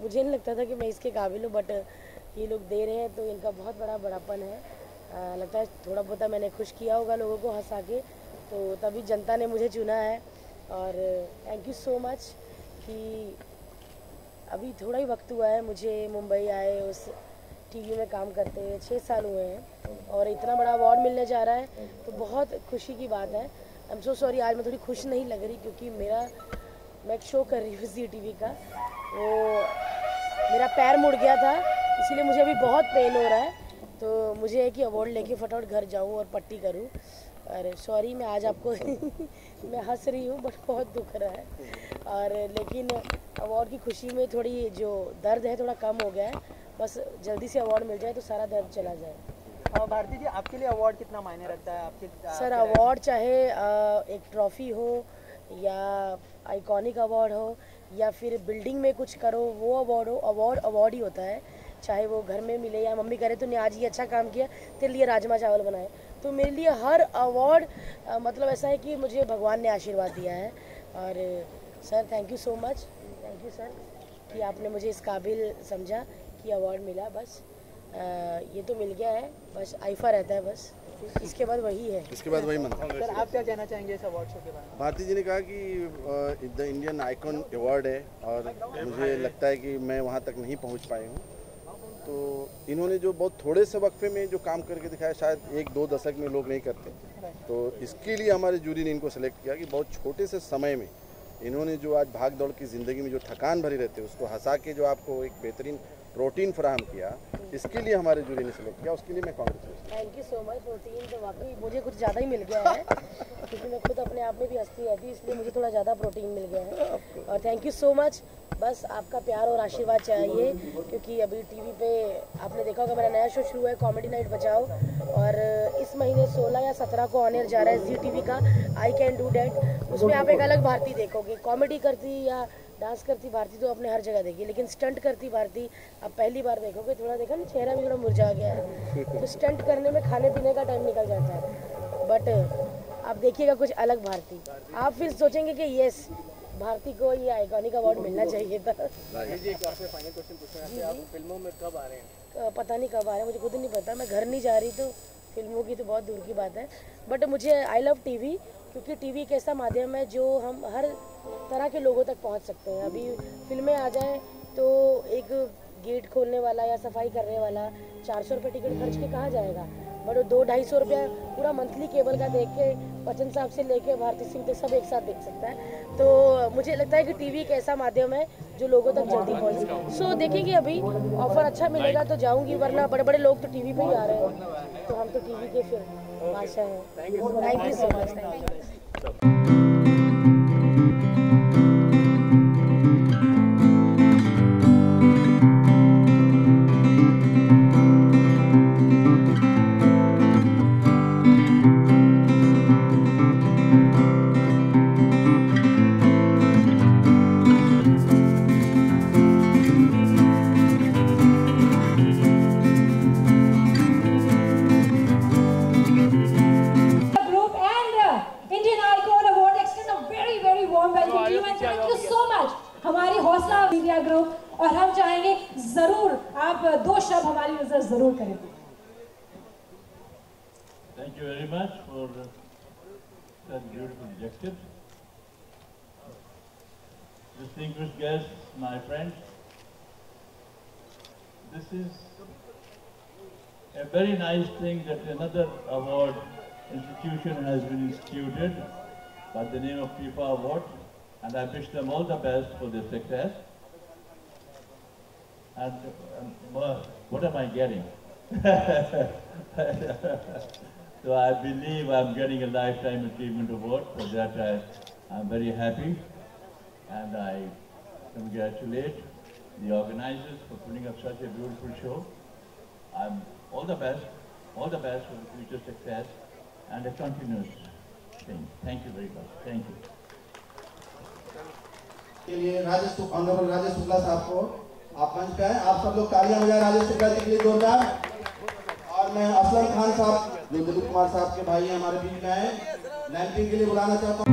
मुझे नहीं लगता था कि मैं इसके काबिल हूँ, बट ये लोग दे रहे हैं तो इनका बहुत बड़ा बड़ापन है। लगता है थोड़ा बहुत मैंने खुश किया होगा लोगों को हंसा के, तो तभी जनता ने मुझे चुना है। और थैंक यू सो मच कि अभी थोड़ा ही वक्त हुआ है मुझे मुंबई आए, उस टीवी में काम करते हैं 6 साल हुए हैं और इतना बड़ा अवार्ड मिलने जा रहा है, तो बहुत खुशी की बात है। आई एम सो सॉरी, आज मैं थोड़ी खुश नहीं लग रही क्योंकि मैं एक शो कर रही हूँ जी टीवी का, वो मेरा पैर मुड़ गया था, इसीलिए मुझे अभी बहुत पेन हो रहा है। तो मुझे है कि अवार्ड लेके फटाफट घर जाऊँ और पट्टी करूँ। अरे सॉरी, मैं आज आपको मैं हंस रही हूँ बट बहुत दुख रहा है, और लेकिन अवार्ड की खुशी में थोड़ी जो दर्द है थोड़ा कम हो गया है। बस जल्दी से अवार्ड मिल जाए तो सारा दर्द चला जाए। और भारती जी, आपके लिए अवार्ड कितना मायने रखता है आपके? सर अवार्ड चाहे एक ट्रॉफी हो या आइकॉनिक अवार्ड हो या फिर बिल्डिंग में कुछ करो वो अवार्ड हो, अवार्ड ही होता है। चाहे वो घर में मिले या मम्मी करे तो नहीं आज ये अच्छा काम किया तेरे लिए राजमा चावल बनाए, तो मेरे लिए हर अवार्ड मतलब ऐसा है कि मुझे भगवान ने आशीर्वाद दिया है। और sir thank you so much, thank you sir कि आपने मुझे इस काबिल समझा कि अवार्ड मिला। बस ये तो मिल गया है, बस आइफा रहता है, बस इसके बाद वही है, इसके बाद वही मनता है। सर आप क्या कहना चाहेंगे इस अवार्ड शो के बारे में? भारती जी ने कहा कि द इंडियन आइकॉन अवार्ड है और मुझे लगता है कि मैं वहाँ तक नहीं पहुँच पाई हूँ। तो इन्होंने जो बहुत थोड़े से वक्फे में जो काम करके दिखाया, शायद 1-2 दशक में लोग नहीं करते, तो इसके लिए हमारे जूरी ने इनको सेलेक्ट किया कि बहुत छोटे से समय में इन्होंने जो आज भाग दौड़ की ज़िंदगी में जो थकान भरी रहती है उसको हंसा के जो आपको एक बेहतरीन प्रोटीन फराहम किया, इसके लिए हमारे जूरी ने सेलेक्ट किया, उसके लिए मैं congratulation. Thank you so much. Protein तो वाकई मुझे कुछ ज़्यादा ही मिल गया है क्योंकि मैं खुद अपने आप में भी हंसती रहती, इसलिए मुझे थोड़ा ज़्यादा प्रोटीन मिल गया है। और थैंक यू सो मच, बस आपका प्यार और आशीर्वाद चाहिए क्योंकि अभी टीवी पे आपने देखा होगा मेरा नया शो शुरू है कॉमेडी नाइट बचाओ, और इस महीने 16 या 17 को ऑन एयर जा रहा है जी टीवी का आई कैन डू डैट। उसमें आप एक अलग भारती देखोगे, कॉमेडी करती या डांस करती भारती तो आपने हर जगह देखी, लेकिन स्टंट करती भारती आप पहली बार देखोगे। थोड़ा देखा ना, चेहरा भी थोड़ा मुरझा गया है, तो स्टंट करने में खाने पीने का टाइम निकल जाता है, बट आप देखिएगा कुछ अलग भारती, आप फिर सोचेंगे कि यस भारती को ये आइकॉनिक अवार्ड मिलना चाहिए था। जी एक आपसे फाइनल क्वेश्चन पूछना है, आप फिल्मों में कब आ रहे हैं? पता नहीं कब आ रहे हैं, मुझे खुद नहीं पता, मैं घर नहीं जा रही, तो फिल्मों की तो बहुत दूर की बात है। बट मुझे आई लव टीवी क्योंकि टीवी एक ऐसा माध्यम है जो हम हर तरह के लोगों तक पहुंच सकते हैं। अभी फिल्में आ जाए तो एक गेट खोलने वाला या सफाई करने वाला 400 रुपये टिकट खर्च के कहाँ जाएगा, बट 200-250 रुपया पूरा मंथली केबल का देख के बच्चन साहब से लेके भारती सिंह तक सब एक साथ देख सकता है। तो मुझे लगता है कि टीवी एक ऐसा माध्यम है जो लोगों तक जल्दी पहुँचे। सो देखेंगे, अभी ऑफर अच्छा मिलेगा तो जाऊँगी, वरना बड़े बड़े लोग तो टीवी पे ही आ रहे हैं, तो हम तो टीवी के फिर बादशाह हैं। Thank you so much, thank you. हमारी हौसला मीडिया ग्रुप, और हम चाहेंगे जरूर आप 2 शब्द हमारी नजर जरूर करें। Thank you very much for that beautiful adjective. Distinguished guests, my friends, this is a very nice thing that another award institution has been instituted by the name of FIFA Award, and I wish them all the best for their success. And what am I getting? So I believe I'm getting a Lifetime Achievement Award. For that I'm very happy, and I congratulate the organizers for putting up such a beautiful show. I'm all the best for the future success and a continuous thing. Thank you very much. Thank you. के लिए honourable Rajesh Shukla साहब को आप मंच पे आए, आप सब लोग तालियां बजाएं राजेश शुक्ला जी के लिए जोरदार। और मैं असलम खान साहब जो दिलीप कुमार साहब के भाई हैं हमारे बीच में आए, लैंपिंग के लिए बुलाना चाहता हूँ।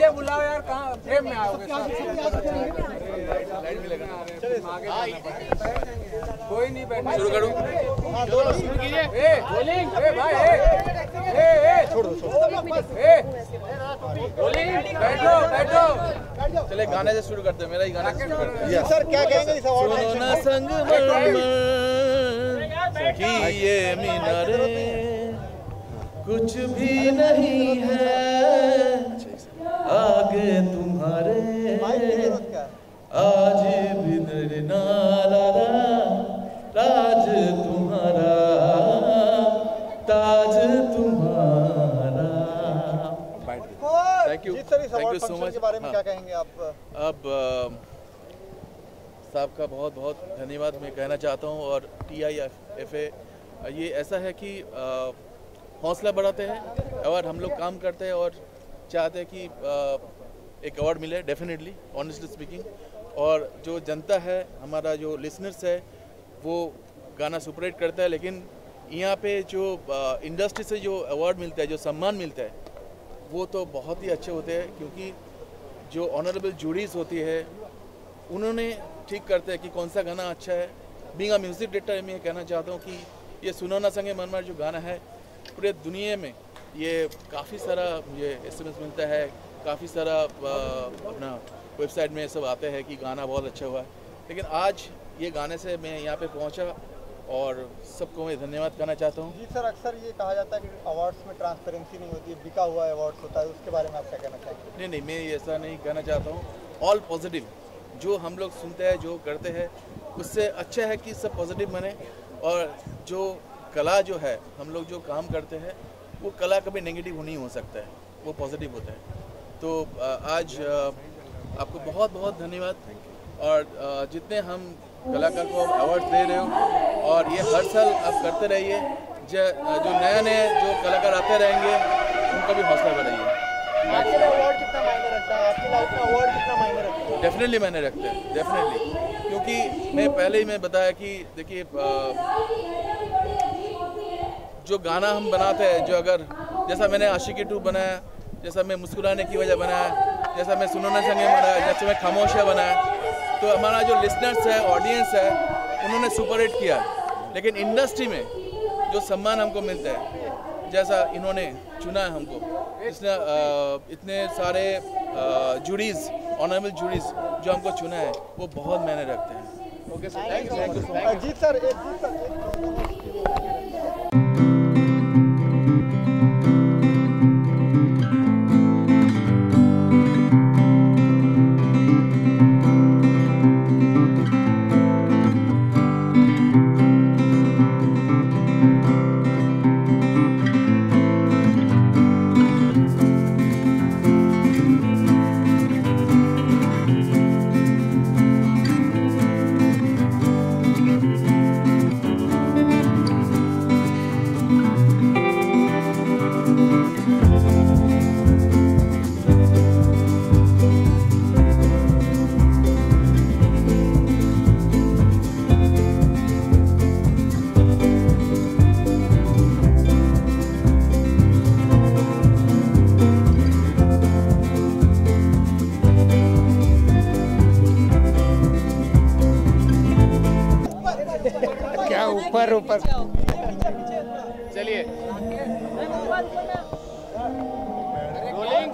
पीछे बुलाओ यार, कहाँ फ्रेम में आओगे? कोई नहीं बैठा, शुरू करूँ? शुरू कीजिए। भाई छोड़ दो, बैठो बैठो। चले गाने से शुरू करते हैं, मेरा ही गाना शुरू करते हैं। सर क्या कहेंगे इस अवार्ड सुनो ना संग सखी ये मीनारे कुछ भी नहीं है आगे तुम्हारे, आज भी नाला राज तुम्हारा, ताज तुम्हारा। Thank you so much. के बारे में क्या कहेंगे आप? अब साहब का बहुत बहुत धन्यवाद मैं कहना चाहता हूँ। और TIFA ये ऐसा है कि हौसला बढ़ाते हैं और हम लोग काम करते हैं और चाहते हैं कि एक अवार्ड मिले डेफिनेटली, ऑनेस्टली स्पीकिंग। और जो जनता है, हमारा जो लिसनर्स है, वो गाना सुपरहिट करता है। लेकिन यहाँ पे जो इंडस्ट्री से जो अवार्ड मिलता है, जो सम्मान मिलता है, वो तो बहुत ही अच्छे होते हैं। क्योंकि जो ऑनरेबल जूरीज होती है, उन्होंने ठीक करते हैं कि कौन सा गाना अच्छा है। बीइंग अ म्यूज़िक डायरेक्टर मैं कहना चाहता हूँ कि ये सुनो ना संगे मनमार जो गाना है, पूरे दुनिया में ये काफ़ी सारा मुझे SMS मिलता है, काफ़ी सारा अपना वेबसाइट में सब आते हैं कि गाना बहुत अच्छा हुआ है। लेकिन आज ये गाने से मैं यहाँ पे पहुँचा और सबको मैं धन्यवाद करना चाहता हूँ। जी सर, अक्सर ये कहा जाता है कि अवार्ड्स में ट्रांसपेरेंसी नहीं होती है, बिका हुआ अवार्ड्स होता है, उसके बारे में आप क्या कहना चाहेंगे? नहीं, मैं ऐसा नहीं कहना चाहता हूँ। ऑल पॉजिटिव, जो हम लोग सुनते हैं, जो करते हैं, उससे अच्छा है कि सब पॉजिटिव बने। और जो कला जो है, हम लोग जो काम करते हैं, वो कला कभी नेगेटिव नहीं हो सकता है, वो पॉजिटिव होता है। तो आज आपको बहुत बहुत धन्यवाद। और जितने हम कलाकार को अवार्ड दे रहे हो, और ये हर साल आप करते रहिए। जो नए जो कलाकार आते रहेंगे, उनका भी हौसला बढ़ाइए। आपके लिए अवार्ड कितना मायने रखता है? आपकी लाइफ में अवार्ड कितना मायने रखता है? डेफिनेटली मायने रखते हैं, डेफिनेटली। क्योंकि मैं पहले ही बताया कि देखिए, जो गाना हम बनाते हैं, जो अगर जैसा मैंने आशिकी 2 बनाया, जैसा मैं मुस्कुराने की वजह बनाया, जैसा मैं सुनो ना संगे बनाया, जैसे मैं खामोशियाँ बनाया, तो हमारा जो लिसनर्स है, ऑडियंस है, उन्होंने सुपरहिट किया। लेकिन इंडस्ट्री में जो सम्मान हमको मिलता है, जैसा इन्होंने चुना है हमको, इसने इतने सारे जूरीज, ऑनरेबल जूरीज जो हमको चुना है, वो बहुत मायने रखते हैं। Okay sir, thank you so much. Jeet sir, ऊपर चलिए, रोलिंग।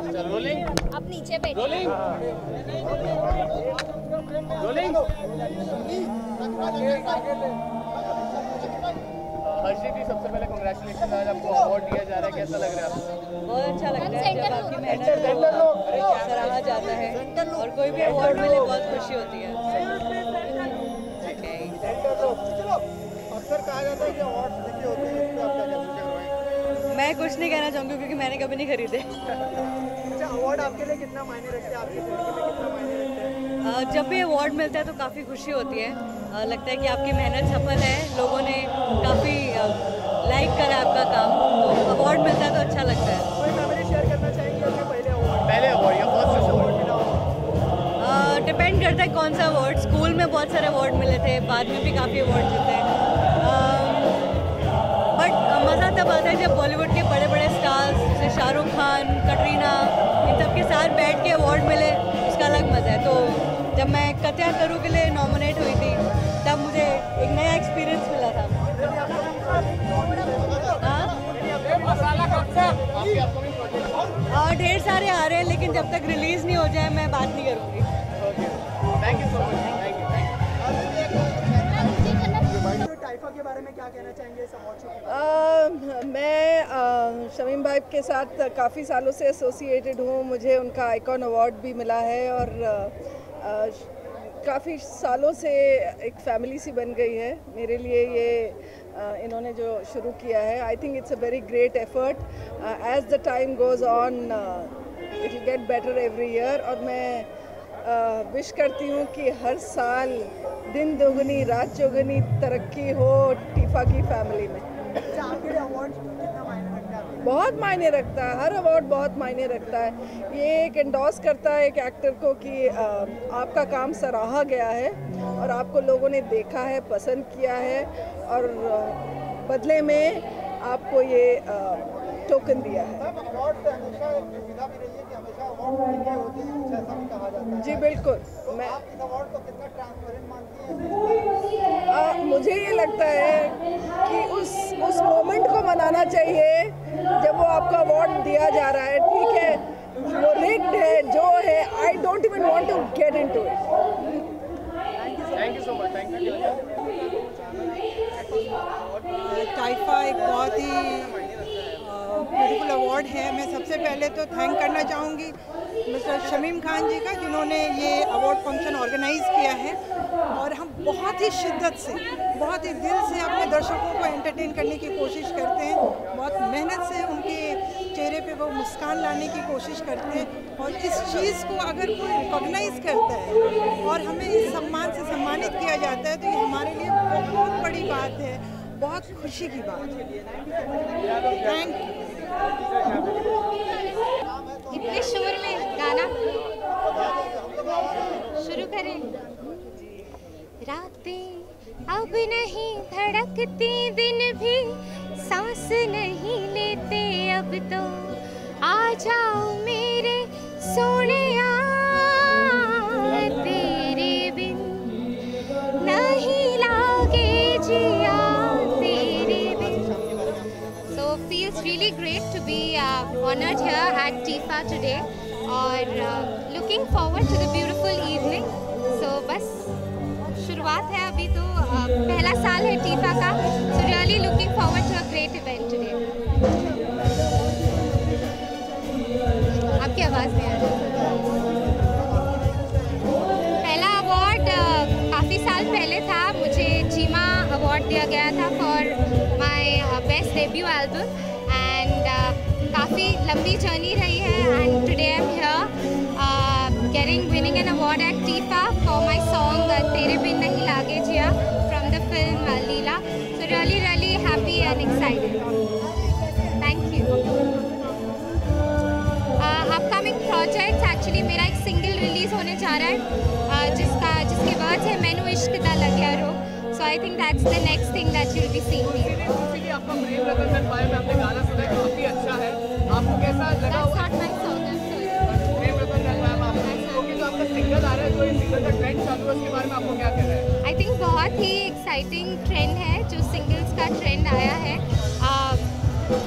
चल रोलिंग, आप नीचे बैठिए। Rolling, rolling. हर्षित जी, सबसे पहले कांग्रेचुलेशन, आज आपको अवार्ड दिया जा रहा है, कैसा लग रहा है आपको? बहुत अच्छा लगता है जब आपकी मेहनत को सराहा जाता है और कोई भी अवार्ड मिले, बहुत खुशी होती है। अक्सर कहा जाता है कि अवार्ड्स बिके होते हैं, इस पे आप क्या कहना? मैं कुछ नहीं कहना चाहूँगी क्योंकि मैंने कभी नहीं खरीदे। अच्छा, अवार्ड आपके लिए कितना मायने रखते हैं? आपकी जिंदगी में कितना मायने रखते हैं? जब भी अवार्ड मिलता है तो काफ़ी खुशी होती है। लगता है कि आपकी मेहनत सफल है, लोगों ने काफ़ी लाइक करा आपका काम, तो अवार्ड मिलता है तो अच्छा लगता है। कोई मेमोरी शेयर करना चाहेंगे अपने पहले अवार्ड या फर्स्ट अवार्ड मिला हो? डिपेंड करता है कौन सा अवार्ड। स्कूल में बहुत सारे अवार्ड मिले थे, बाद में भी काफ़ी अवार्ड जीते हैं। बट मज़ा तब आता है जब बॉलीवुड के बड़े बड़े स्टार जब मैं कत्या तरु के लिए नॉमिनेट हुई थी तब मुझे एक नया एक्सपीरियंस मिला था। और ढेर सारे आ रहे हैं, लेकिन जब तक रिलीज़ नहीं हो जाए मैं बात नहीं करूँगी। Thank you so much. टाइफा के बारे में क्या कहना चाहेंगे इस अवार्ड शो? मैं शमीम भाई के साथ काफ़ी सालों से एसोसिएटेड हूँ। मुझे उनका आइकॉन अवार्ड भी मिला है और काफ़ी सालों से एक फैमिली सी बन गई है मेरे लिए ये इन्होंने जो शुरू किया है। I think it's a very great effort. As the time goes on it will get better every year और मैं विश करती हूँ कि हर साल दिन दोगुनी रात चौगुनी तरक्की हो टीफा की फैमिली में। बहुत मायने रखता है, हर अवार्ड बहुत मायने रखता है। ये एक एंडोर्स करता है एक एक्टर को कि आपका काम सराहा गया है और आपको लोगों ने देखा है, पसंद किया है और बदले में आपको ये टोकन दिया है। जी बिल्कुल। मैं मुझे ये लगता है कि उस मोमेंट को मनाना चाहिए जब वो आपका अवार्ड दिया जा रहा है। ठीक है, वो रिग्ड है जो है, I don't even want to get into it. Thank you so much. Thank you. टाइफा एक बहुत ही ब्यूटीफुल अवार्ड है। मैं सबसे पहले तो थैंक करना चाहूँगी मिस्टर शमीम खान जी का, जिन्होंने ये अवार्ड फंक्शन ऑर्गेनाइज़ किया है और हम बहुत ही शिद्दत से, बहुत ही दिल से अपने दर्शकों को एंटरटेन करने की कोशिश करते हैं। बहुत मेहनत से उनके चेहरे पे वो मुस्कान लाने की कोशिश करते हैं और इस चीज़ को अगर कोई रिकॉग्नाइज़ करता है और हमें इस सम्मान से सम्मानित किया जाता है तो ये हमारे लिए बहुत बड़ी बात है, बहुत खुशी की बात है। Thank you. इतने शोर में गाना शुरू करें। रातें अब नहीं धड़कती, दिन भी सांस नहीं लेते, अब तो आ जाओ मेरे सोनिया, तेरे बिन नहीं लागे जिया तेरे बिन। So feels really great to be honored here at TIFA today और looking forward to the beautiful evening. So बस शुरुआत है, अभी तो पहला साल है TIFA का, so really looking forward to a great event today. आपकी आवाज़ नहीं आ रही। पहला अवार्ड काफ़ी साल पहले था, मुझे जीमा अवार्ड दिया गया था for my best debut album and काफ़ी लंबी जर्नी रही है and today I am here winning an award at TIFA for my song तेरे बिन नहीं लागे जिया from the film Leela. So really happy and excited. Thank you. Upcoming projects, actually मेरा एक single release होने जा रहा है जिसके वर्ड्स है मैनू इश्क दा लग्या रो. So I think that's the next thing that you'll be seeing me. आपका प्रेम रतन धन पाए में आपने गाना सुना है, काफी अच्छा है, आपको कैसा लगा? That's not my song, I'm sorry. Prem Ratan Dhan पाए में आपको जो आपका सिंगल आ रहा है, जो ये सिंगल का ट्रेंड चालू है, उसके बारे में आपको क्या कहना है? I think बहुत ही एक्साइटिंग ट्रेंड है जो सिंगल्स का ट्रेंड आया है.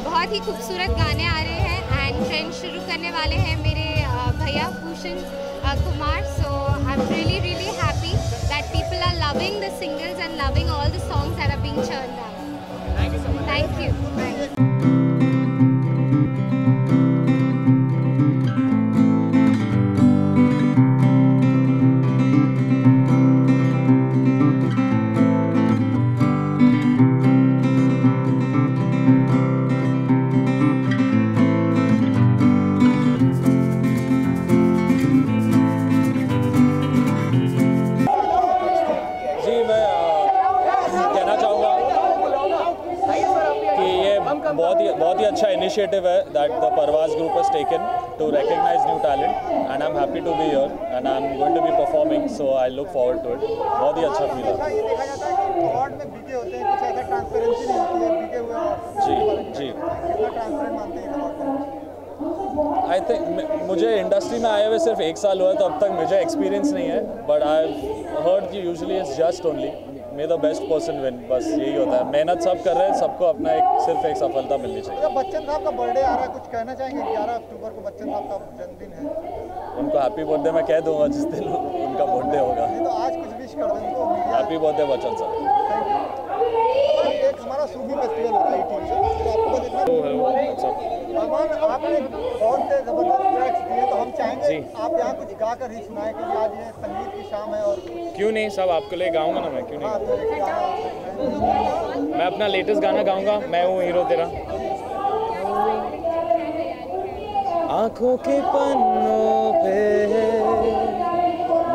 बहुत ही खूबसूरत गाने आ रहे हैं एंड ट्रेंड शुरू करने वाले हैं मेरे भैया Bhushan Kumar. So I'm really happy that people are loving the singles and loving all the songs that are being churned out. Thank you so much. Thank you. बहुत ही अच्छा इनिशिएटिव है that the Parwaaz group has taken to recognise new talent and I am happy to be here and I am going to be performing. So I look forward to it. बहुत ही अच्छा feel है. ये देखा जाता है कि अवार्ड में बीते होते हैं, कुछ ऐसा ट्रांसपेरेंसी नहीं होती है बीते हुए. जी कितना ट्रांसपेरेंट मानते हैं अवार्ड को? आई थिंक मुझे इंडस्ट्री में आए हुए सिर्फ 1 साल हुआ है, तो अब तक मुझे एक्सपीरियंस नहीं है, बट आई हर्ड कि usually it's just only may the best person win, बस यही होता है। मेहनत सब कर रहे हैं, सबको अपना सिर्फ एक सफलता मिलनी चाहिए। बच्चन साहब का बर्थडे आ रहा है, कुछ कहना चाहेंगे? 11 अक्टूबर को बच्चन साहब का जन्मदिन है। उनको हैप्पी बर्थडे मैं कह दूंगा जिस दिन उनका बर्थडे होगा। तो आज कुछ विश कर दें उनको। हैप्पी बर्थडे बच्चन साहब। एक हमारा सूबी फेस्टिवल हो रहा है टीम से, तो आपको बस इतना अरमान, आपने बहुत से ज़बरदस्त ट्रैक्स दिए, तो हम चाहेंगे आप यहाँ कुछ गा कर ही सुनाएं, क्योंकि आज ये संगीत की शाम है। और क्यों नहीं, सब आपके लिए गाऊंगा ना मैं, क्यों नहीं। मैं अपना लेटेस्ट गाना गाऊंगा, मैं हूँ हीरो तेरा। आँखों के पन्नों पे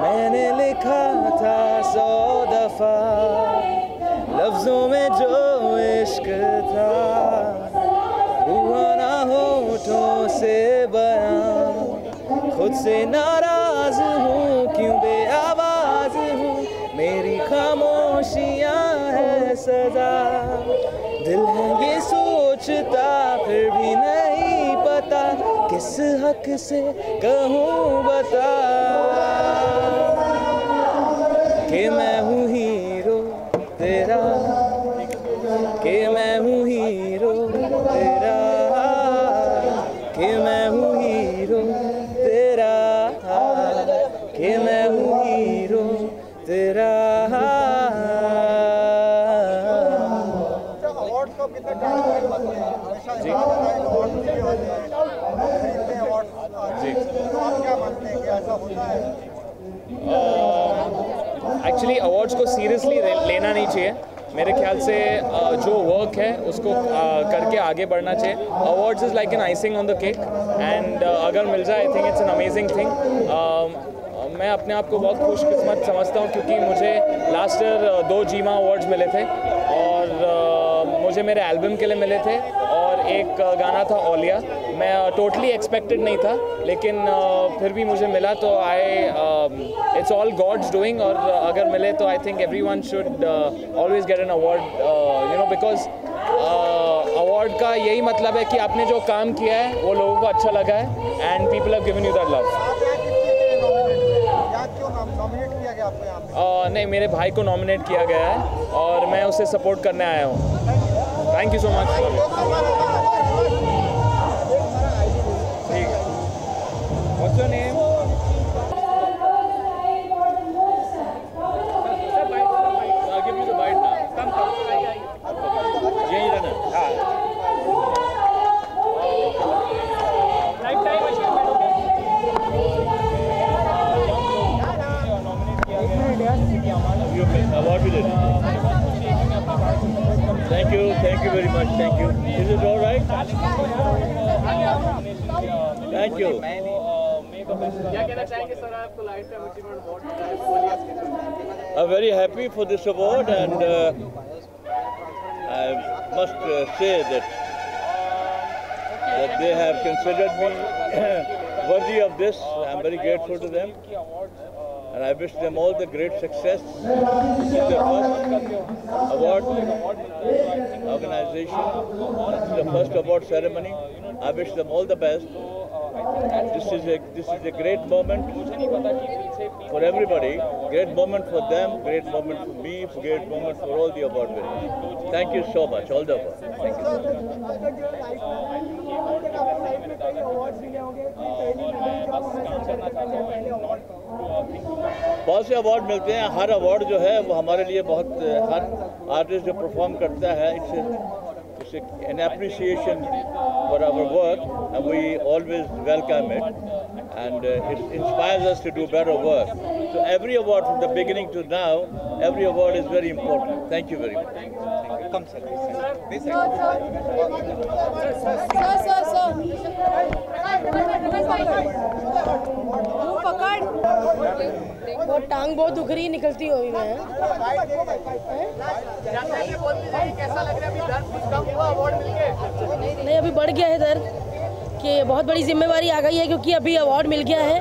मैंने लिखा था 100 दफा, लफ्जों में जो इश्क था हुआ ना होठों से बयां, खुद से नाराज हूँ क्यों बेआवाज हूँ, मेरी खामोशियाँ है सजा, दिल है ये सोचता फिर भी नहीं पता, किस हक से कहूँ बता कि मैं हूँ हीरो तेरा, कि मैं हूँ हीरो तेरा, कि मैं हूँ हीरो तेरा, कि मैं हूँ हीरो तेरा। अवार्ड को कितना टाइम लगते हैं? हमेशा अवार्ड मिलने वाले हैं, अवार्ड जी, तो आप क्या मानते हैं कि ऐसा होता है? एक्चुअली अवार्ड्स को सीरियसली लेना नहीं चाहिए मेरे ख्याल से। जो वर्क है उसको करके आगे बढ़ना चाहिए। Awards is like an icing on the cake, and अगर मिल जाए आई think it's an amazing thing. मैं अपने आप को बहुत खुशकिस्मत समझता हूँ, क्योंकि मुझे लास्ट ईयर 2 जीमा अवार्ड्स मिले थे, और मुझे मेरे एल्बम के लिए मिले थे, और एक गाना था ओलिया। मैं टोटली एक्सपेक्टेड नहीं था, लेकिन फिर भी मुझे मिला, तो इट्स ऑल गॉड्स डूइंग। और अगर मिले तो I think everyone should always get an award, you know, because award का यही मतलब है कि आपने जो काम किया है वो लोगों को अच्छा लगा है, and people have given you that love. नहीं, मेरे भाई को नॉमिनेट किया गया है और मैं उसे सपोर्ट करने आया हूँ। Thank you so much. ठीक है, what's your name? Thank you very much. Thank you. Is it all right? Thank you. क्या कहना चाहेंगे सर, आपको life time achievement award? I'm very happy for this award, and I must say that they have considered me worthy of this. I'm very grateful to them, and I wish them all the great success. This is their first award organization. This is the first award ceremony. I wish them all the best. This is a great moment for everybody. Great moment for them. Great moment for me. Great moment for all the award winners. Thank you so much. All the best. Thank बहुत से award मिलते हैं। हर award जो है वो हमारे लिए बहुत, हर आर्टिस्ट जो परफॉर्म करता है, it's an appreciation for our work, and we always welcome it, and it inspires us to do better work. So every award from the beginning to now, every award is very important. Thank you very much. Come, sir. वो टांग बहुत दुख रही, निकलती हुई मैं। कैसा लग रहा है? अभी दर्द कुछ कम हुआ अवार्ड मिलके? नहीं, अभी बढ़ गया है दर्द, कि बहुत बड़ी जिम्मेवारी आ गई है, क्योंकि अभी अवार्ड मिल गया है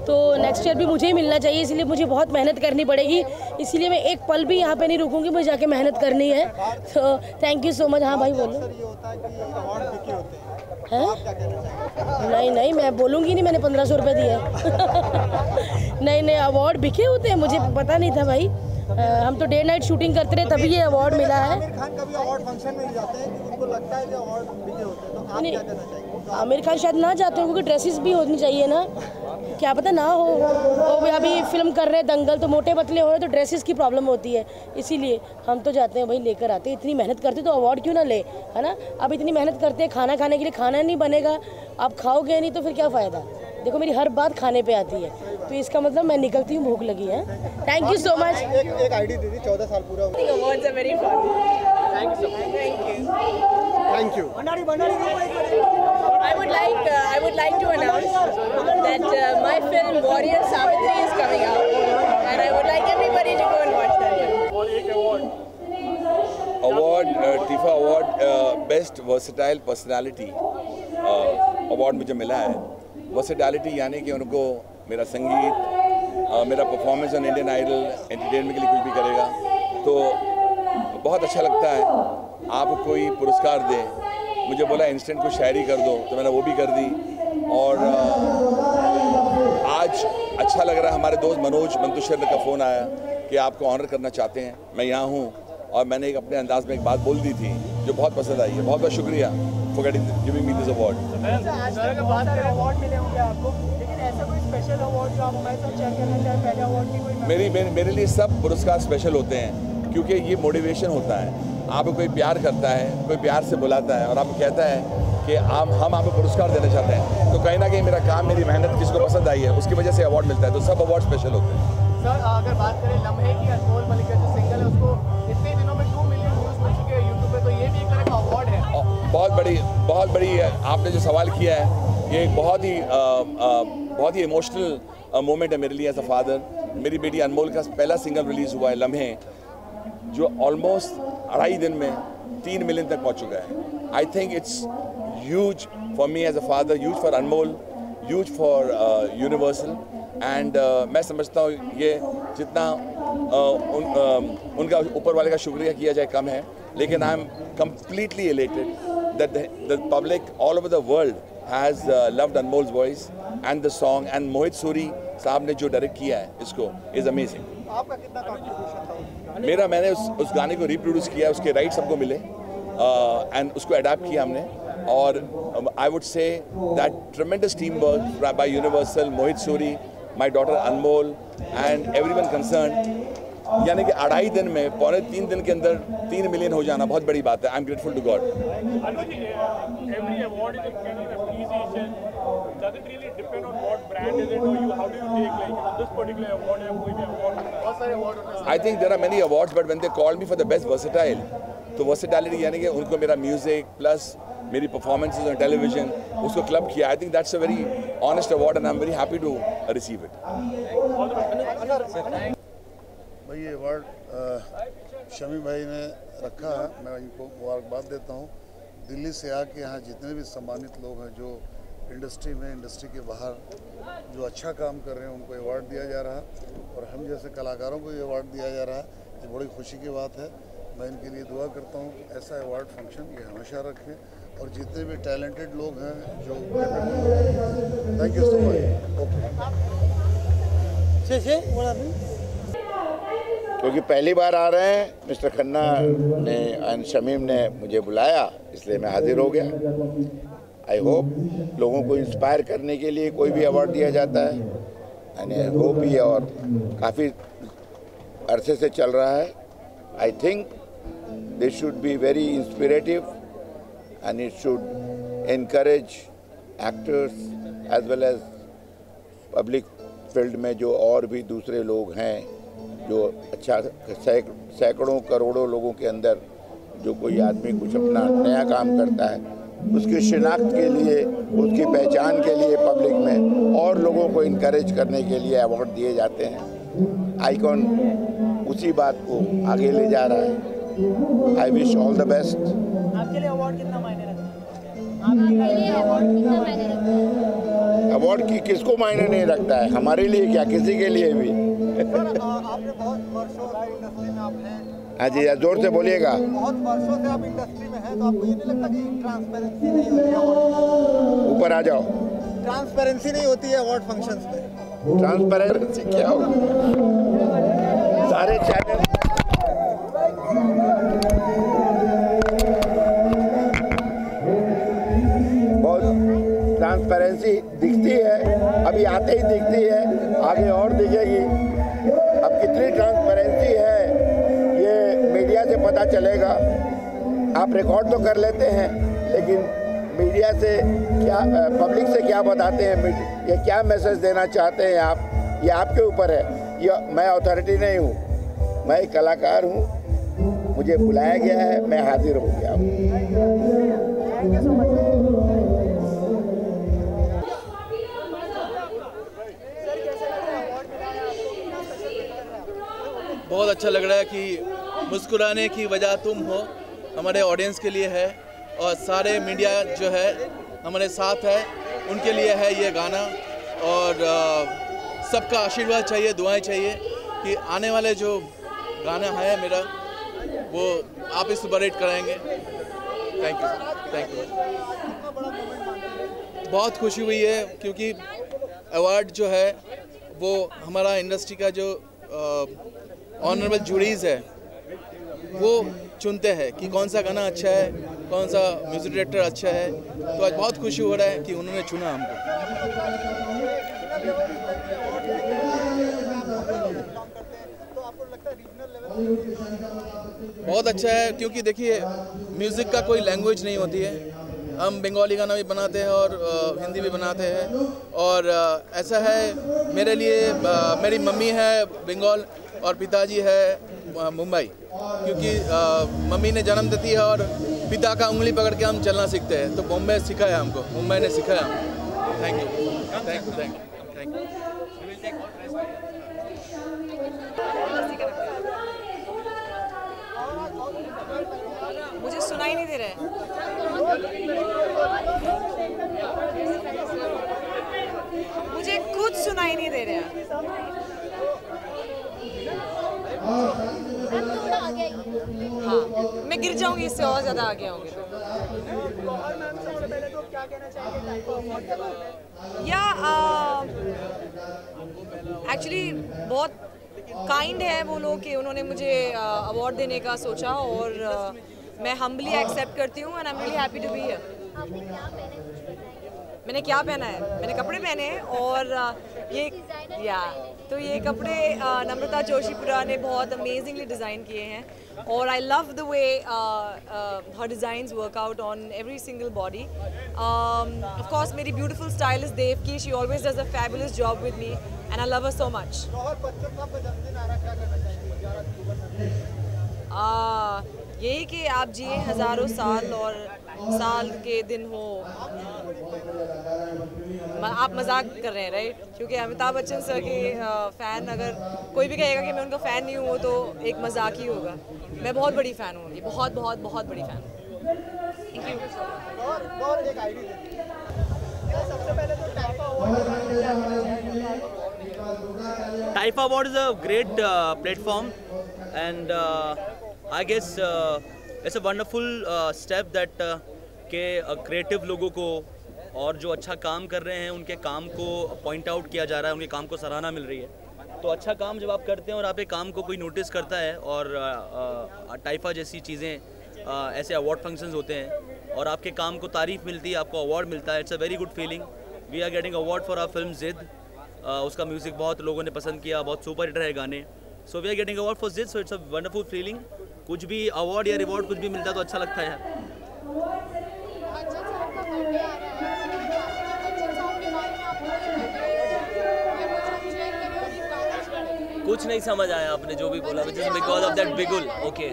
तो नेक्स्ट ईयर भी मुझे ही मिलना चाहिए, इसलिए मुझे बहुत मेहनत करनी पड़ेगी। इसीलिए मैं एक पल भी यहाँ पे नहीं रुकूंगी, मुझे जाके मेहनत करनी है। तो थैंक यू सो मच। हाँ भाई बोलो। नहीं नहीं, मैं बोलूँगी नहीं मैंने 1500 रुपये दिए नहीं नहीं, अवार्ड बिके होते हैं, मुझे पता नहीं था भाई। हम तो डे नाइट शूटिंग करते रहे तभी ये अवार्ड मिला है। आमिर खान कभी अवार्ड फंक्शन में जाते हैं कि उनको लगता है कि अवार्ड बिके होते हैं, तो आप क्या कहना चाहेंगे? आमिर खान शायद ना जाते हो क्योंकि ड्रेसेस भी होनी चाहिए ना, क्या पता ना हो। और अभी फिल्म कर रहे हैं दंगल, तो मोटे पतले हो रहे तो ड्रेसेस की प्रॉब्लम होती है, इसीलिए हम तो जाते हैं भाई, लेकर आते हैं। इतनी मेहनत करते तो अवार्ड क्यों ना ले, है ना। अब इतनी मेहनत करते हैं खाना खाने के लिए, खाना नहीं बनेगा, आप खाओगे नहीं तो फिर क्या फ़ायदा। देखो मेरी हर बात खाने पे आती है, तो इसका मतलब मैं निकलती हूँ भूख लगी है। Thank you so much. एक आईडी दीदी 14 साल पूरा हुआ। Awards are very fun. Thank you so much. Thank you. I would like to announce that my film Warrior Savitri is coming out, and I would like everybody to go and watch that film. और एक award TIFFA award best versatile personality award मुझे मिला है। वर्सेटालिटी यानी कि उनको मेरा संगीत, मेरा performance on Indian Idol, entertainment के लिए कुछ भी करेगा तो बहुत अच्छा लगता है। आप कोई पुरस्कार दे, मुझे बोला इंस्टेंट कुछ शायरी कर दो, तो मैंने वो भी कर दी। और आज अच्छा लग रहा है, हमारे दोस्त मनोज मंतुशर का फ़ोन आया कि आपको ऑनर करना चाहते हैं, मैं यहाँ हूँ। और मैंने एक अपने अंदाज में एक बात बोल दी थी जो बहुत पसंद आई है। बहुत बहुत शुक्रिया for giving me this award. बात करें अवार्ड मिले होंगे आपको, लेकिन ऐसा कोई स्पेशल अवार्ड जो आप हमारे साथ शेयर करना चाहें? पहले अवार्ड की कोई मेरे लिए सब पुरस्कार स्पेशल होते हैं, क्योंकि ये मोटिवेशन होता है। आपको कोई प्यार करता है, कोई प्यार से बुलाता है और आपको कहता है कि हम आपको पुरस्कार देना चाहते हैं, तो कहीं ना कहीं मेरा काम, मेरी मेहनत किसको पसंद आई है उसकी वजह से अवार्ड मिलता है। तो सब अवार्ड स्पेशल होते हैं। सर अगर बात करें लम्हे की, अनमोल मलिक का जो सिंगल है उसको इतने दिनों में 2 मिलियन व्यूज मिल चुके हैं यूट्यूब पे, तो ये भी एक तरह का अवार्ड है। बहुत बड़ी आपने जो सवाल किया है, ये एक बहुत ही इमोशनल मोमेंट है मेरे लिए एज अ फादर। मेरी बेटी अनमोल का पहला सिंगल रिलीज़ हुआ है लम्हे, जो ऑलमोस्ट 2.5 दिन में 3 मिलियन तक पहुंच चुका है। I think it's huge for me as a father, huge for Anmol, huge for Universal. And मैं समझता हूँ ये जितना उनका ऊपर वाले का शुक्रिया किया जाए कम है, लेकिन I am completely elated that the public all over the world has loved Anmol's voice and the song. And Mohit Suri साहब ने जो डायरेक्ट किया है इसको इज़ अमेजिंग। आपका कितना कंट्रीब्यूशन था? मैंने उस गाने को रिप्रोड्यूस किया, उसके राइट्स सबको मिले एंड उसको अडाप्ट किया हमने। और I would say that ट्रेमेंडस team work by universal, Mohit Suri, my daughter Anmol and everyone concern, यानी कि 2.5 दिन में, 2.25 दिन के अंदर 3 मिलियन हो जाना बहुत बड़ी बात है। I am grateful to God. Every award is kind of appreciation. Does it really depend on what brand is it, or how do you take like this particular award या कोई भी award? बहुत सारे award होते हैं। I think there are many awards, but when they called me for the best versatile, तो versatility यानी कि उनको मेरा म्यूजिक प्लस मेरी परफॉर्मेंसेज ऑन टेलीविजन उसको क्लब किया। I think that's a very honest award and I am very happy to receive it. भाई ये अवार्ड शमी भाई ने रखा है, मैं इनको मुबारकबाद देता हूँ। दिल्ली से आके यहाँ जितने भी सम्मानित लोग हैं जो इंडस्ट्री में, इंडस्ट्री के बाहर जो अच्छा काम कर रहे हैं, उनको अवार्ड दिया जा रहा है और हम जैसे कलाकारों को ये अवार्ड दिया जा रहा है। ये बड़ी खुशी की बात है। मैं इनके लिए दुआ करता हूँ कि ऐसा अवार्ड फंक्शन ये हमेशा रखें और जितने भी टैलेंटेड लोग हैं जो थैंक यू सो मच। क्योंकि पहली बार आ रहे हैं, मिस्टर खन्ना ने एंड शमीम ने मुझे बुलाया, इसलिए मैं हाजिर हो गया। आई होप लोगों को इंस्पायर करने के लिए कोई भी अवार्ड दिया जाता है, एंड आई होप ये और काफ़ी अरसे से चल रहा है। I think this should be very inspirative and it should encourage actors as well as public field में जो और भी दूसरे लोग हैं, जो अच्छा सैकड़ों करोड़ों लोगों के अंदर जो कोई आदमी कुछ अपना नया काम करता है, उसकी शिनाख्त के लिए, उसकी पहचान के लिए पब्लिक में और लोगों को इनकरेज करने के लिए अवार्ड दिए जाते हैं। आइकॉन उसी बात को आगे ले जा रहा है। I wish all the best. आपके लिए अवार्ड कितना मायने रखता है? अवार्ड की किसको मायने नहीं रखता है, हमारे लिए क्या, किसी के लिए भी। आपने बहुत वर्षों इंडस्ट्री में आप हैं, हाँ जी, जोर से बोलिएगा। बहुत वर्षों से आप इंडस्ट्री में हैं, तो आपको ये नहीं लगता कि ट्रांसपेरेंसी नहीं होती है? ऊपर आ जाओ। ट्रांसपेरेंसी नहीं होती है अवार्ड फंक्शंस में? ट्रांसपेरेंसी क्या होगी? सारे चैनल बहुत ट्रांसपेरेंसी दिखती है, अभी आते ही दिखती है, आगे और दिखेगी। अब कितनी ट्रांसपेरेंसी है ये मीडिया से पता चलेगा। आप रिकॉर्ड तो कर लेते हैं, लेकिन मीडिया से क्या, पब्लिक से क्या बताते हैं, ये क्या मैसेज देना चाहते हैं आप, ये आपके ऊपर है। ये मैं अथॉरिटी नहीं हूँ, मैं एक कलाकार हूँ, मुझे बुलाया गया है, मैं हाजिर हो गया हूँ। बहुत अच्छा लग रहा है कि मुस्कुराने की वजह तुम हो हमारे ऑडियंस के लिए है, और सारे मीडिया जो है हमारे साथ है, उनके लिए है ये गाना। और सबका आशीर्वाद चाहिए, दुआएं चाहिए कि आने वाले जो गाना है मेरा वो आप इस सुपर हिट कराएंगे। Thank you. बहुत खुशी हुई है क्योंकि अवार्ड जो है वो हमारा इंडस्ट्री का जो ऑनरेबल जूरीज़ है वो चुनते हैं कि कौन सा गाना अच्छा है, कौन सा म्यूजिक डायरेक्टर अच्छा है। तो आज बहुत खुशी हो रहा है कि उन्होंने चुना हमको। बहुत अच्छा है क्योंकि देखिए म्यूज़िक का कोई लैंग्वेज नहीं होती है। हम बंगाली गाना भी बनाते हैं और हिंदी भी बनाते हैं। और ऐसा है मेरे लिए, मेरी मम्मी है बंगाल और पिताजी है मुंबई, क्योंकि मम्मी ने जन्म देती है और पिता का उंगली पकड़ के हम चलना सीखते हैं। तो बॉम्बे सिखाया हमको, मुंबई ने सिखाया हमको। Thank you. मुझे सुनाई नहीं दे रहा है। मुझे खुद सुनाई नहीं दे रहा है। हाँ, मैं गिर जाऊंगी, इससे और ज़्यादा आगे आऊंगी। या एक्चुअली बहुत काइंड है वो लोग कि उन्होंने मुझे अवार्ड देने का सोचा, और मैं हम्बली एक्सेप्ट करती हूँ and I am really happy to be here. मैंने क्या पहना है? मैंने कपड़े पहने हैं, और ये कपड़े नम्रता जोशीपुरा ने बहुत अमेजिंगली डिज़ाइन किए हैं, और I love the way her designs work out on every single body. Of course मेरी beautiful stylist Devaki, she always does a fabulous job with me and I love her so much. यही कि आप जिए हज़ारों साल और साल के दिन हो। आप मजाक कर रहे हैं राइट? क्योंकि अमिताभ बच्चन सर के फ़ैन, अगर कोई भी कहेगा कि मैं उनका फ़ैन नहीं हूँ तो एक मजाक ही होगा। मैं बहुत बड़ी फ़ैन हूँ उनकी, बहुत बहुत बहुत बड़ी fan. Thank you. TIFA award is a great platform and I guess it's a wonderful step that के क्रिएटिव लोगों को और जो अच्छा काम कर रहे हैं उनके काम को पॉइंट आउट किया जा रहा है, उनके काम को सराहना मिल रही है। तो अच्छा काम जब आप करते हैं और आप एक काम को कोई नोटिस करता है, और टाइफा जैसी चीज़ें ऐसे अवार्ड फंक्शंस होते हैं और आपके काम को तारीफ़ मिलती है, आपको अवार्ड मिलता है, it's a very good feeling. We are getting award for our film Zid. उसका म्यूज़िक बहुत लोगों ने पसंद किया, बहुत सुपर हिट रहे गाने। So we are getting award for Zid, so it's a wonderful feeling. कुछ भी अवार्ड या रिवॉर्ड कुछ भी मिलता है तो अच्छा लगता है। कुछ नहीं समझ आया आपने जो भी बोला, which is because of that बिगुल। ओके,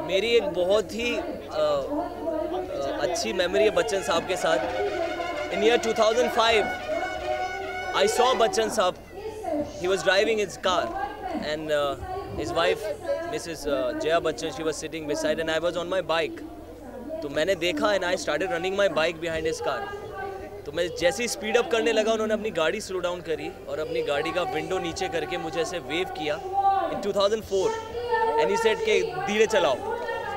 मेरी एक बहुत ही अच्छी मेमोरी है बच्चन साहब के साथ। इन year 2005 I saw Bachchan Saab. He was driving his car, and his wife, Mrs. Jaya Bachchan, she was sitting beside, and I was on my bike. तो मैंने देखा and I started running my bike behind his car. तो मैं जैसे ही speed up करने लगा उन्होंने अपनी गाड़ी स्लो डाउन करी और अपनी गाड़ी का विंडो नीचे करके मुझे ऐसे वेव किया इन 2004 एंड ही सेड के धीरे चलाओ।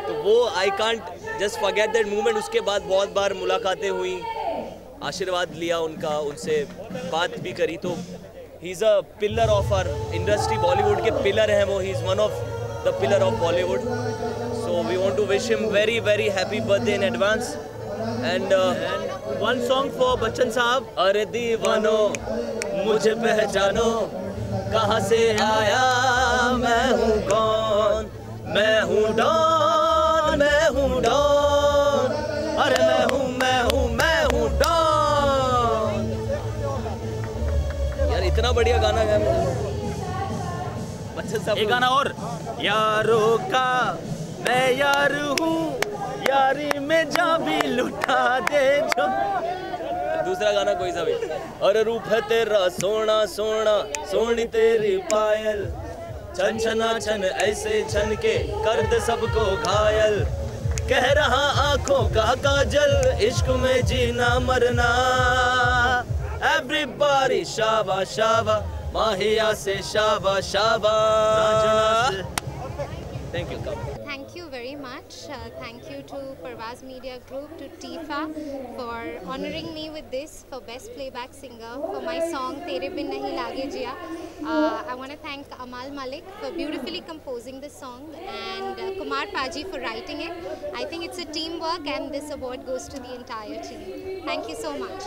तो वो I can't just forget that movement. उसके बाद बहुत बार मुलाकातें हुई, आशीर्वाद लिया उनका, उनसे बात भी करी। तो he is a pillar of our industry, Bollywood के पिलर हैं वो। He is one of the pillar of Bollywood. So we want to wish him very very happy birthday in advance. And one song for Bachchan sahab. अरे दीवानो मुझे पहचानो, कहाँ से आया मैं हूँ कौन, मैं हूँ डॉन, मैं हूँ डॉन, अरे मैं हूँ डॉन। यार इतना बढ़िया गाना गाया बच्चन साहब। एक गाना और, यारों का मैं यार हूँ, यारी में जा भी लुटा दे जो। दूसरा गाना कोई सा भी। और रूप है तेरा सोना सोना, सोनी तेरी पायल, छन छना छन ऐसे छन के कर दे सबको घायल। कह रहा आंखों का काजल, इश्क में जीना मरना। एवरीबॉडी शाबा शाबा, माहिया से शाबा शाबा। Thank you. Thank you very much. Thank you to Parvaz Media Group, to Tifa for honoring me with this for Best Playback Singer for my song Tere Bin Nahi Lage Jiya. I want to thank Amal Malik for beautifully composing the song and Kumar Paji for writing it. I think it's a teamwork and this award goes to the entire team. Thank you so much.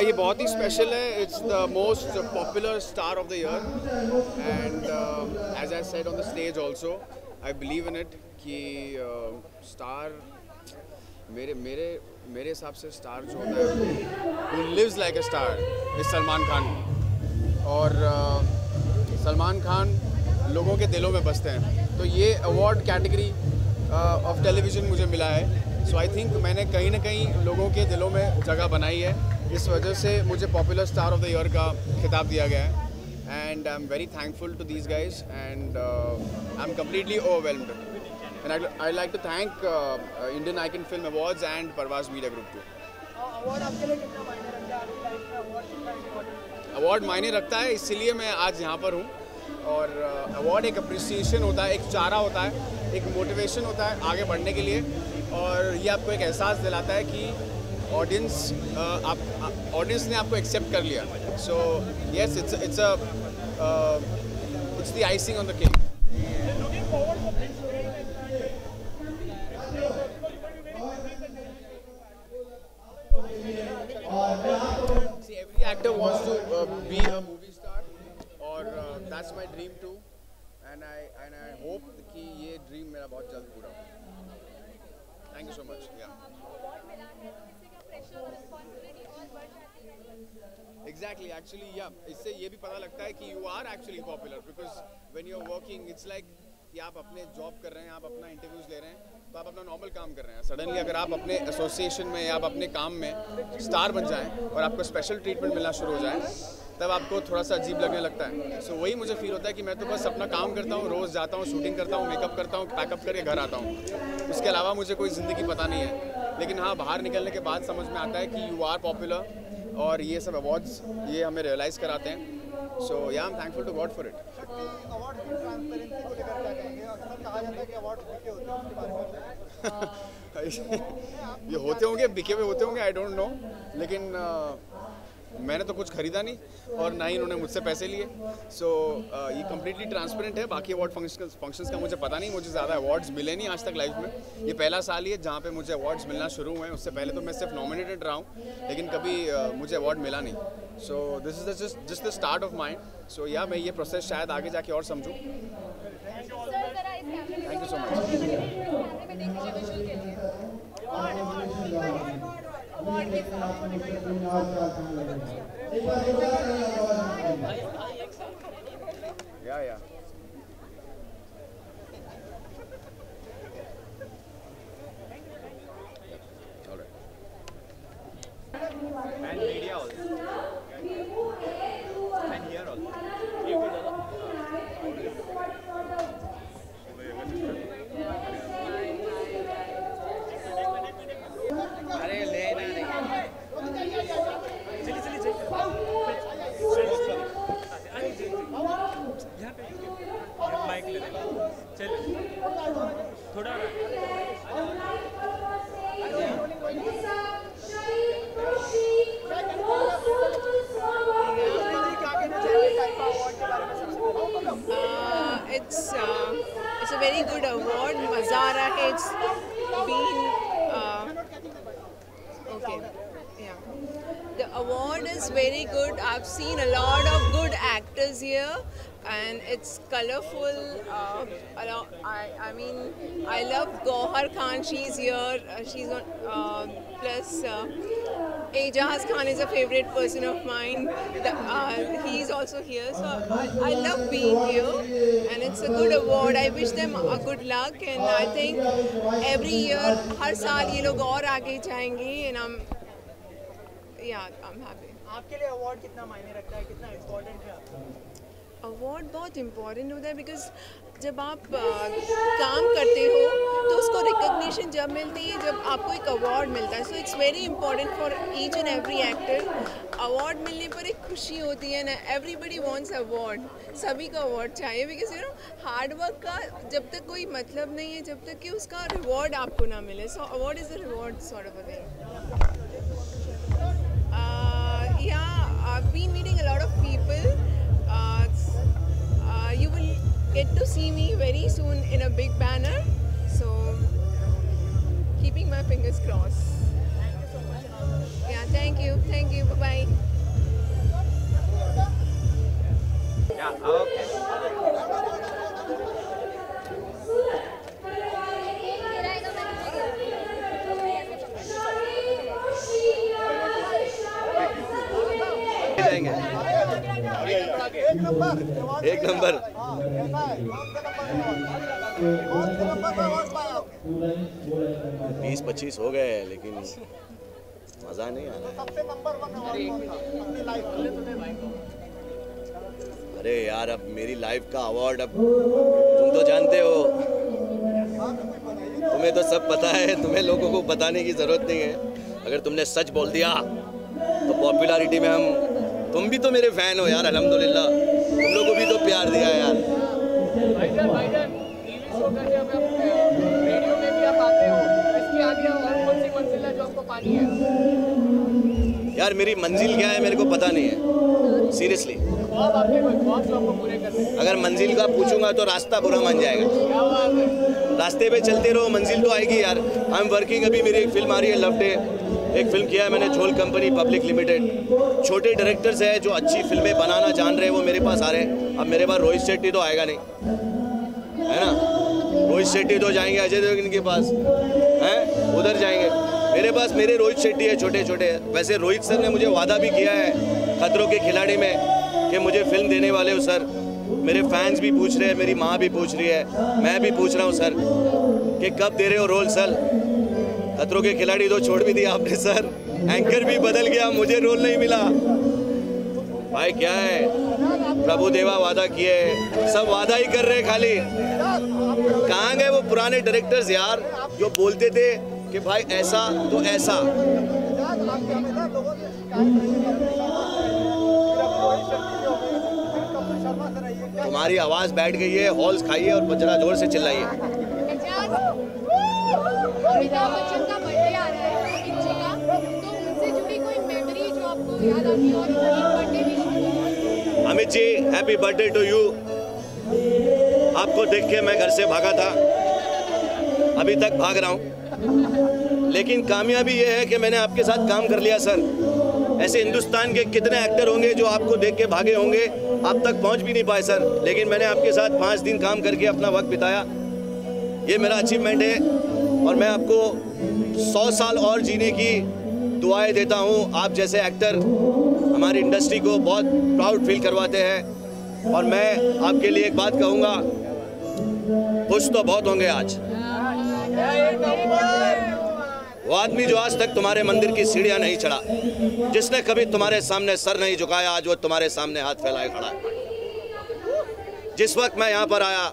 ये बहुत ही special है। It's the most popular star of the year and as I said on the stage also I believe in it कि star मेरे हिसाब से star जो होता है who lives like a star is Salman Khan. और सलमान खान लोगों के दिलों में बसते हैं। तो ये अवार्ड कैटेगरी ऑफ टेलीविज़न मुझे मिला है। सो आई थिंक मैंने कहीं ना कहीं लोगों के दिलों में जगह बनाई है। इस वजह से मुझे popular star of the year का खिताब दिया गया है and I am very thankful to these guys and I am completely overwhelmed and I like to thank Indian icon film awards and Parwaz media group too. Award मायने रखता है, इसलिए मैं आज यहाँ पर हूँ। और अवार्ड एक अप्रिसिएशन होता है, एक चारा होता है, एक मोटिवेशन होता है आगे बढ़ने के लिए। और ये आपको एक एहसास दिलाता है कि ऑडियंस ने आपको एक्सेप्ट कर लिया। So yes, it's the icing on the cake. Every actor wants to be a movie star, और that's my dream too, and I hope कि ये dream मेरा बहुत जल्द पूरा हो। Thank you so much. Yeah. Exactly. Actually, yeah. इससे ये भी पता लगता है कि you are actually popular because when you're working, it's like कि आप अपने जॉब कर रहे हैं, आप अपना इंटरव्यूज ले रहे हैं, तो आप अपना नॉर्मल काम कर रहे हैं। सडनली अगर आप अपने एसोसिएशन में या आप अपने काम में स्टार बन जाएं और आपको स्पेशल ट्रीटमेंट मिलना शुरू हो जाए, तब आपको थोड़ा सा अजीब लगने लगता है। सो वही मुझे फील होता है कि मैं तो बस अपना काम करता हूँ, रोज़ जाता हूँ, शूटिंग करता हूँ, मेकअप करता हूँ, पैकअप करके घर आता हूँ। उसके अलावा मुझे कोई ज़िंदगी पता नहीं है। लेकिन हाँ, बाहर निकलने के बाद समझ में आता है कि यू आर पॉपुलर और ये सब अवार्ड्स ये हमें रियलाइज़ कराते हैं। So yeah I am thankful to God for it. ये होते होंगे, बिके हुए होते होंगे, आई डोंट नो, लेकिन मैंने तो कुछ खरीदा नहीं और ना ही इन्होंने मुझसे पैसे लिए। सो ये कम्प्लीटली ट्रांसपेरेंट है। बाकी अवार्ड फंक्शंस का मुझे पता नहीं, मुझे ज़्यादा अवार्ड्स मिले नहीं आज तक लाइफ में। ये पहला साल ही है जहाँ पे मुझे अवार्ड्स मिलना शुरू हुए हैं। उससे पहले तो मैं सिर्फ नॉमिनेटेड रहा हूँ, लेकिन कभी मुझे अवार्ड मिला नहीं। So this is just the start of mine. So yeah मैं ये प्रोसेस शायद आगे जाके और समझूँ। Thank you so much. Yeah थोड़ा it's a very good award. मज़ा आ रहा है. It's been okay. Yeah. The award is very good. I've seen a lot of good actors here, and it's colorful. I mean, I love Gauhar Khan. She's here. She's on. Plus, Ejaz Khan is a favorite person of mine. He's also here. So I love being here, and it's a good award. I wish them a good luck, and I think every year, हर साल ये लोग और आगे जाएंगे, and I'm happy. आपके लिए award कितना मायने रखता है, कितना इम्पोर्टेंट है? अवार्ड बहुत इम्पॉर्टेंट होता है, बिकॉज जब आप काम करते हो तो उसको रिकग्निशन जब मिलती है जब आपको एक अवार्ड मिलता है. So it's very important for each and every actor. Award मिलने पर एक खुशी होती है ना. Everybody wants award. सभी को अवार्ड चाहिए, because you know hard work का जब तक कोई मतलब नहीं है जब तक कि उसका रिवॉर्ड आपको ना मिले. So award is a reward sort of a thing. Yeah, I've been meeting a lot of people. You will get to see me very soon in a big banner. So, keeping my fingers crossed. Thank you so much. Yeah, thank you. Thank you. Bye-bye. Yeah, okay. एक number 20-25 हो गए, लेकिन मजा नहीं आ रहा. अरे यार, अब मेरी लाइफ का अवार्ड, अब तुम तो जानते हो, तुम्हें तो सब पता है, तुम्हें लोगों को बताने की जरूरत नहीं है. अगर तुमने सच बोल दिया तो पॉपुलैरिटी में तुम भी तो मेरे फैन हो यार, अल्हम्दुलिल्लाह. तुम लोगों को भी तो प्यार दिया है यार. भाईजान, टीवी शो का जब रेडियो में भी आप आते हो, इसके आगे और कौन सी मंजिल है जो आपको पानी है? यार, मेरी मंजिल क्या है मेरे को पता नहीं है, सीरियसली. अगर मंजिल का पूछूंगा तो रास्ता बुरा मान जाएगा. रास्ते पे चलते रहो, मंजिल तो आएगी यार. I am working. अभी मेरी एक फिल्म आ रही है, लव डे. एक फिल्म किया है मैंने, झोल कंपनी पब्लिक लिमिटेड. छोटे डायरेक्टर्स हैं जो अच्छी फिल्में बनाना जान रहे हैं, वो मेरे पास आ रहे हैं. अब मेरे पास रोहित शेट्टी तो आएगा नहीं, है ना. रोहित शेट्टी तो जाएंगे अजय देवगन के पास, हैं, उधर जाएंगे. मेरे पास मेरे रोहित शेट्टी है, छोटे छोटे. वैसे रोहित सर ने मुझे वादा भी किया है खतरों के खिलाड़ी में कि मुझे फिल्म देने वाले हो सर. मेरे फैंस भी पूछ रहे हैं, मेरी माँ भी पूछ रही है, मैं भी पूछ रहा हूँ सर कि कब दे रहे हो रोल सर. खतरों के खिलाड़ी तो छोड़ भी दिया आपने सर, एंकर भी बदल गया, मुझे रोल नहीं मिला. भाई क्या है, प्रभु देवा वादा किए, सब वादा ही कर रहे खाली. कहाँ गए वो पुराने डायरेक्टर्स यार जो बोलते थे कि भाई ऐसा तो ऐसा. तुम्हारी आवाज बैठ गई है, हॉल्स खाइए और जरा जोर से चिल्लाइए. अमिताभ बच्चन का बर्थडे आ रहा है, अमित जी का, तो उनसे जुड़ी कोई मेमोरी जो आपको याद आती है और birthday wish? Amit ji, happy birthday to you. आपको देख के मैं घर से भागा था, अभी तक भाग रहा हूँ, लेकिन कामयाबी ये है कि मैंने आपके साथ काम कर लिया सर. ऐसे हिंदुस्तान के कितने एक्टर होंगे जो आपको देख के भागे होंगे, आप तक पहुँच भी नहीं पाए सर, लेकिन मैंने आपके साथ 5 दिन काम करके अपना वक्त बिताया. ये मेरा अचीवमेंट है और मैं आपको 100 साल और जीने की दुआएं देता हूँ. आप जैसे एक्टर हमारी इंडस्ट्री को बहुत प्राउड फील करवाते हैं. और मैं आपके लिए एक बात कहूँगा, खुश तो बहुत होंगे आज. वो आदमी जो आज तक तुम्हारे मंदिर की सीढ़ियाँ नहीं चढ़ा, जिसने कभी तुम्हारे सामने सर नहीं झुकाया, आज वो तुम्हारे सामने हाथ फैलाए खड़ा है. जिस वक्त मैं यहाँ पर आया,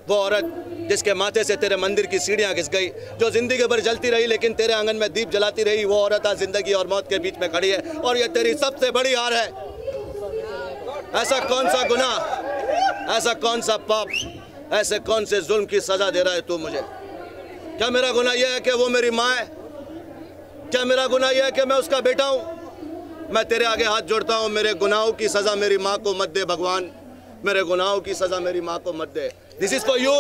वो औरत जिसके माथे से तेरे मंदिर की सीढ़ियां घिस गई, जो जिंदगी भर जलती रही लेकिन तेरे आंगन में दीप जलाती रही, वो औरत आज जिंदगी और मौत के बीच में खड़ी है और ये तेरी सबसे बड़ी हार है. ऐसा कौन सा गुनाह, ऐसा कौन सा पाप ऐसे कौन से जुल्म की सजा दे रहा है तू मुझे? क्या मेरा गुनाह यह है कि वो मेरी माँ है? क्या मेरा गुनाह यह है कि मैं उसका बेटा हूँ? मैं तेरे आगे हाथ जोड़ता हूँ, मेरे गुनाहों की सजा मेरी माँ को मत दे भगवान, मेरे गुनाहों की सजा मेरी माँ को मत दे। This is for you.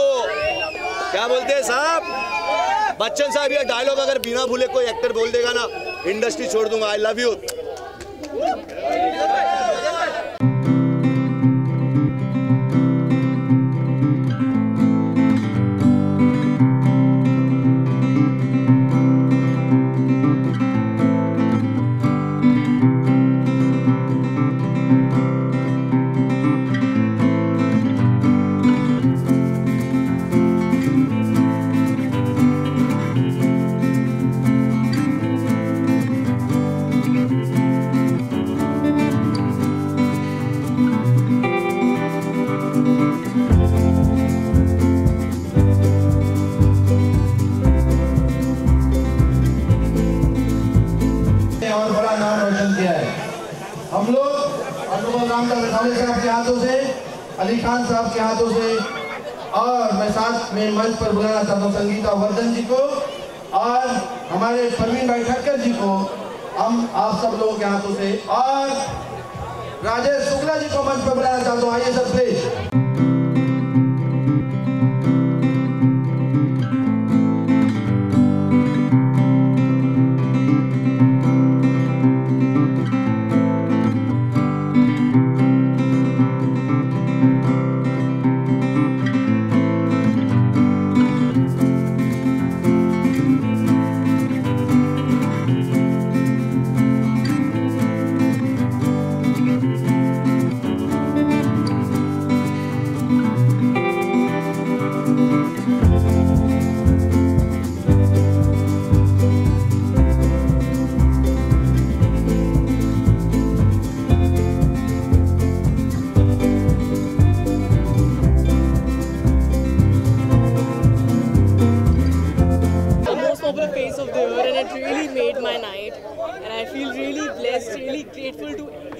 क्या बोलते हैं साहब? बच्चन साहब, ये डायलॉग अगर बिना भूले कोई एक्टर बोल देगा ना, इंडस्ट्री छोड़ दूंगा। I love you. हम लोग अनुपम राम साहब के हाथों से, अली खान साहब के हाथों से, और मैं साथ में मंच पर बुलाना चाहता हूँ संगीता वर्धन जी को और हमारे परवीन भाई ठक्कर जी को, हम आप सब लोगों के हाथों से, और राजेश शुक्ला जी को मंच पर बुलाना चाहता हूँ। आइए sir please.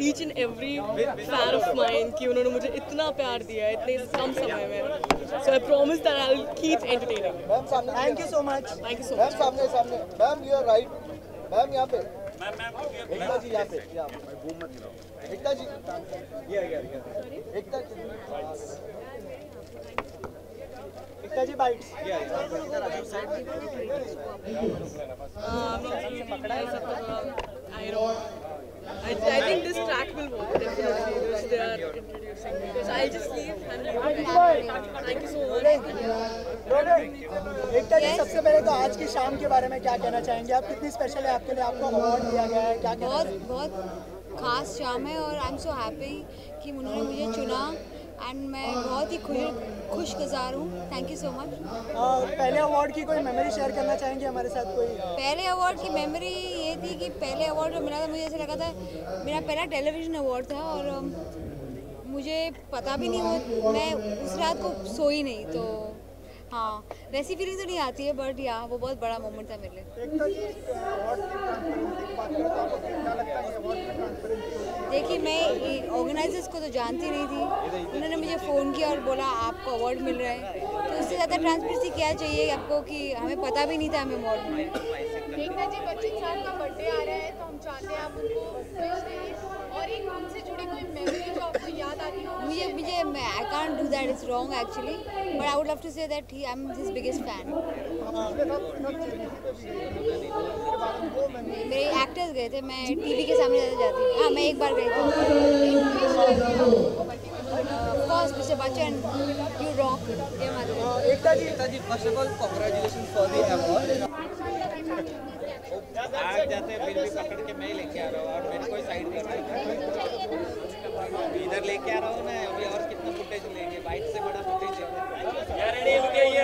each and every fan of mine कि उन्होंने मुझे इतना प्यार दिया इतने कम समय में. So I promise that I'll keep entertaining. Thank you so much. Thank you so much. सामने ma'am you are right. Ma'am यहाँ पे. एकता जी यहाँ पे. एकता जी. एकता जी bites. I think this track will work definitely, which they are introducing. So I'll just leave and leave. Thank you so much. एकता जी, सबसे पहले तो आज की शाम के बारे में क्या कहना चाहेंगे आप? कितनी स्पेशल है आपके लिए? आपको अवार्ड दिया गया है, क्या कहना चाहेंगे? बहुत खास शाम है और आई एम सो हैप्पी कि उन्होंने मुझे चुना एंड मैं बहुत ही खुशगुजार हूँ. Thank you so much. पहले अवार्ड की कोई मेमोरी शेयर करना चाहेंगे हमारे साथ? कोई पहले अवार्ड की मेमोरी ये थी कि पहले अवार्ड जो मिला था मुझे ऐसा लगा था मेरा पहला टेलीविज़न अवार्ड था और मुझे पता भी नहीं हुआ, मैं उस रात को सोई नहीं. तो हाँ, वैसी फीलिंग तो नहीं आती है बट या वो बहुत बड़ा मोमेंट था मेरे लिए. देखिए, मैं ऑर्गेनाइजर्स को तो जानती नहीं थी. उन्होंने मुझे फ़ोन किया और बोला आपको अवार्ड मिल रहा है, तो उससे ज़्यादा ट्रांसपेरेंसी क्या चाहिए आपको कि हमें पता भी नहीं था हमें अवार्ड मिला. एकता जी, बच्चन साहब का बर्थडे आ रहा है तो हम चाहते हैं आप उनको विश करें और एक उनसे जुड़ी कोई मेमोरी जो आपको याद आती हो. मुझे I can't do that, it's wrong actually, but I would love to say that I am his biggest fan. मेरे एक्टर्स गए थे, मैं टीवी के सामने ज़्यादा जाती हूँ. हाँ, मैं एक बार गई थी. Of Mr. Bachchan, you rock. Ekta ji, first of all, congratulations for the award. आज जाते हैं फिर भी पकड़ के मैं लेके आ रहा हूँ और मेरे को साइड कर रहा है. इधर लेके आ रहा हूँ ना, अभी और कितना फुटेज लेंगे, बाइक से बड़ा फुटेज है. यार रेडी हो गया, ये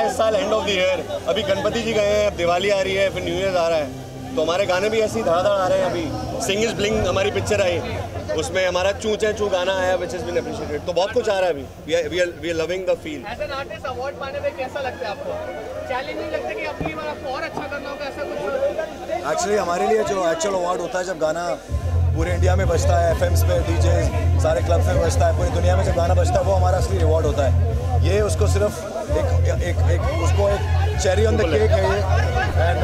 इस साल एंड ऑफ द ईयर, अभी गणपति जी गए हैं, अब दिवाली आ रही है, फिर न्यू ईयर आ रहा है, तो हमारे गाने भी ऐसे ही धड़ाधड़ आ रहे हैं. अभी सिंग इज ब्लिंग हमारी पिक्चर आई, उसमें हमारा चू चै चू गाना आया विच इज बीन अप्रिशिएटेड. तो बहुत कुछ आ रहा है अभी. We are loving the feel. As an artist award पाने में कैसा लगता है आपको? चैलेंजिंग लगता है कि अपनी बार आपको और अच्छा करना होगा, ऐसा कुछ? एक्चुअली हमारे लिए जो एक्चुअल अवार्ड होता है जब गाना पूरे इंडिया में बजता है, एफएम्स पे, डीजेस, सारे क्लब्स में बजता है, पूरी दुनिया में जब गाना बजता है वो हमारा असली रिवॉर्ड होता है। ये उसको सिर्फ एक उसको एक चेरी ऑन द केक है ये। एंड